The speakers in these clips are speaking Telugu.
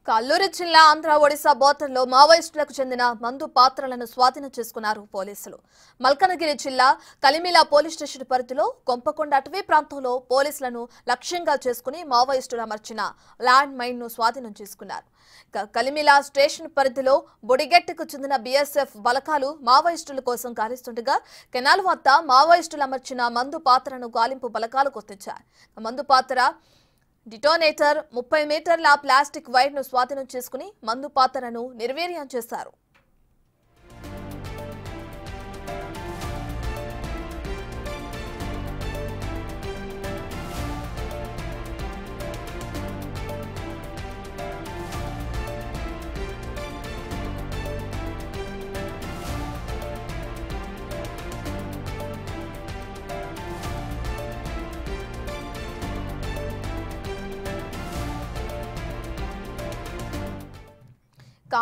కల్లూరు జిల్లా ఆంధ్ర ఒడిశా బోర్డర్లో మావోయిస్టులకు చెందిన మందు పాత్రలను స్వాధీనం చేసుకున్నారు పోలీసులు. మల్కనగిరి జిల్లా కలిమిలా పోలీస్ స్టేషన్ పరిధిలో కొంపకొండ అటవీ ప్రాంతంలో పోలీసులను లక్ష్యంగా చేసుకుని మావోయిస్టులు అమర్చిన ల్యాండ్ మైన్ ను స్వాధీనం చేసుకున్నారు. కలిమిలా స్టేషన్ పరిధిలో బొడిగెట్టుకు చెందిన బీఎస్ఎఫ్ బలగాలు మావోయిస్టుల కోసం గాలిస్తుండగా కెనాల్ వద్ద మావోయిస్టులు అమర్చిన మందు పాత్రను గాలింపు బలగాలు గుర్తించారు. మందు పాత్ర డిటోనేటర్ 30 మీటర్ల ప్లాస్టిక్ వైర్ ను స్వాధీనం చేసుకుని మందు పాత్రను నిర్వీర్యం చేశారు.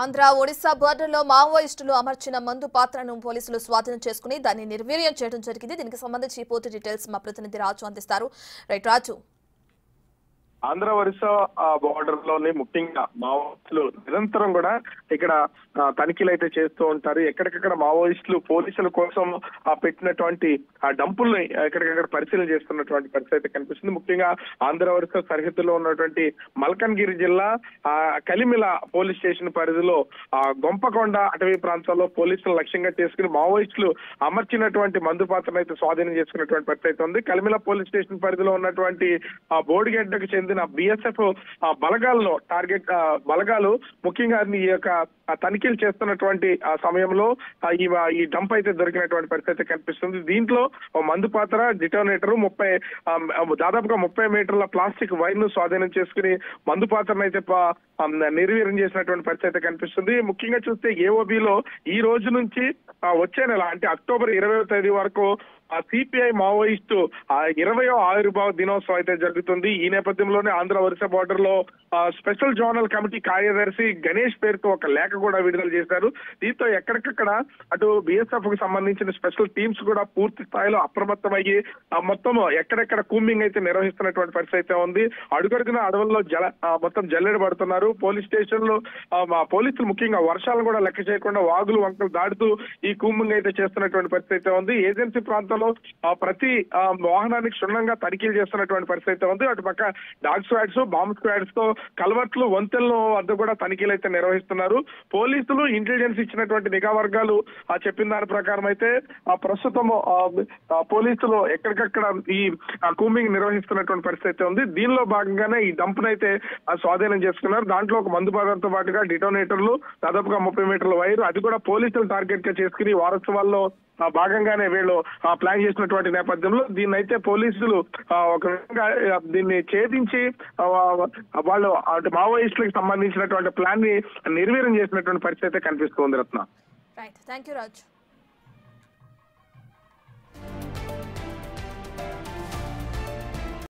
ఆంధ్ర ఒడిశా బోర్డర్లో మావోయిస్టులు అమర్చిన మందు పాత్రను పోలీసులు స్వాధీనం చేసుకుని దాన్ని నిర్వీర్యం చేయడం జరిగింది. దీనికి సంబంధించి పూర్తి డీటెయిల్స్ మా ప్రతినిధి రాజు అందిస్తారు. రైట్ రాజు. ఆంధ్ర ఒరిస్సా బోర్డర్ లోని ముఖ్యంగా మావోయిస్టులు నిరంతరం కూడా ఇక్కడ తనిఖీలు అయితే చేస్తూ ఉంటారు. ఎక్కడికక్కడ మావోయిస్టులు పోలీసుల కోసం పెట్టినటువంటి ఆ డంపుల్ని ఎక్కడికక్కడ పరిశీలన చేస్తున్నటువంటి పరిస్థితి అయితే కనిపిస్తుంది. ముఖ్యంగా ఆంధ్ర ఒరిస్సా సరిహద్దులో ఉన్నటువంటి మల్కన్గిరి జిల్లా కలిమిల పోలీస్ స్టేషన్ పరిధిలో గొంపకొండ అటవీ ప్రాంతాల్లో పోలీసులు లక్ష్యంగా చేసుకుని మావోయిస్టులు అమర్చినటువంటి మందు పాత్రను అయితే స్వాధీనం చేసుకున్నటువంటి పరిస్థితి ఉంది. కలిమిల పోలీస్ స్టేషన్ పరిధిలో ఉన్నటువంటి బోడిగడ్డకు చెందిన బీఎస్ఎఫ్ బలగాలను బలగాలు ముఖ్యంగా ఈ యొక్క తనిఖీలు చేస్తున్నటువంటి సమయంలో ఈ డంప్ అయితే దొరికినటువంటి పరిస్థితి కనిపిస్తుంది. దీంట్లో మందు పాత్ర డిటోనేటర్ దాదాపుగా 30 మీటర్ల ప్లాస్టిక్ వైర్ ను స్వాధీనం చేసుకుని మందు పాత్రను అయితే నిర్వీర్యం చేసినటువంటి పరిస్థితి కనిపిస్తుంది. ముఖ్యంగా చూస్తే ఏఓబిలో ఈ రోజు నుంచి వచ్చే నెల అంటే అక్టోబర్ 20వ తేదీ వరకు సిపిఐ మావోయిస్టు 20వ ఆవిర్భావ దినోత్సవం అయితే జరుగుతుంది. ఈ నేపథ్యంలోనే ఆంధ్ర ఒరిస్సా బోర్డర్ లో స్పెషల్ జోనల్ కమిటీ కార్యదర్శి గణేష్ పేరుతో ఒక లేఖ కూడా విడుదల చేశారు. దీంతో ఎక్కడికక్కడ అటు బిఎస్ఎఫ్ కు సంబంధించిన స్పెషల్ టీమ్స్ కూడా పూర్తి స్థాయిలో అప్రమత్తమయ్యి మొత్తం ఎక్కడెక్కడ కూంబింగ్ అయితే నిర్వహిస్తున్నటువంటి పరిస్థితి అయితే ఉంది. అడుగడుగున అడవుల్లో మొత్తం జల్లెడ పడుతున్నారు. పోలీస్ స్టేషన్లు పోలీసులు ముఖ్యంగా వర్షాలను కూడా లెక్క చేయకుండా వాగులు వంకలు దాటుతూ ఈ కూంబింగ్ అయితే చేస్తున్నటువంటి పరిస్థితి అయితే ఉంది. ఏజెన్సీ ప్రాంతంలో ప్రతి వాహనానికి క్షుణ్ణంగా తనిఖీలు చేస్తున్నటువంటి పరిస్థితి ఉంది. అటు పక్క డాగ్ స్క్వాడ్స్ బాంబ్ స్క్వాడ్స్ తో కల్వర్ట్లు వంతెనల వద్ద కూడా తనిఖీలు అయితే నిర్వహిస్తున్నారు. పోలీసులు ఇంటెలిజెన్స్ ఇచ్చినటువంటి నిఘా వర్గాలు చెప్పిన దాని ప్రకారం అయితే ప్రస్తుతం పోలీసులు ఎక్కడికక్కడ ఈ కూంబింగ్ నిర్వహిస్తున్నటువంటి పరిస్థితి ఉంది. దీనిలో భాగంగానే ఈ డంప్ అయితే స్వాధీనం చేసుకున్నారు. దాంట్లో ఒక మందు పదార్థంతో పాటుగా డిటోనేటర్లు దాదాపుగా 30 మీటర్ల వైర్ అది కూడా పోలీసులు టార్గెట్ గా చేసుకుని వారోత్సవాల్లో భాగంగానే వీళ్ళు ప్లాన్ చేసినటువంటి నేపథ్యంలో దీన్ని అయితే పోలీసులు ఒక విధంగా దీన్ని ఛేదించి వాళ్ళు మావోయిస్టులకు సంబంధించినటువంటి ప్లాన్ ని నిర్వీర్యం చేసినటువంటి పరిస్థితి కనిపిస్తుంది. రత్న. రైట్. థాంక్యూ రాజ్.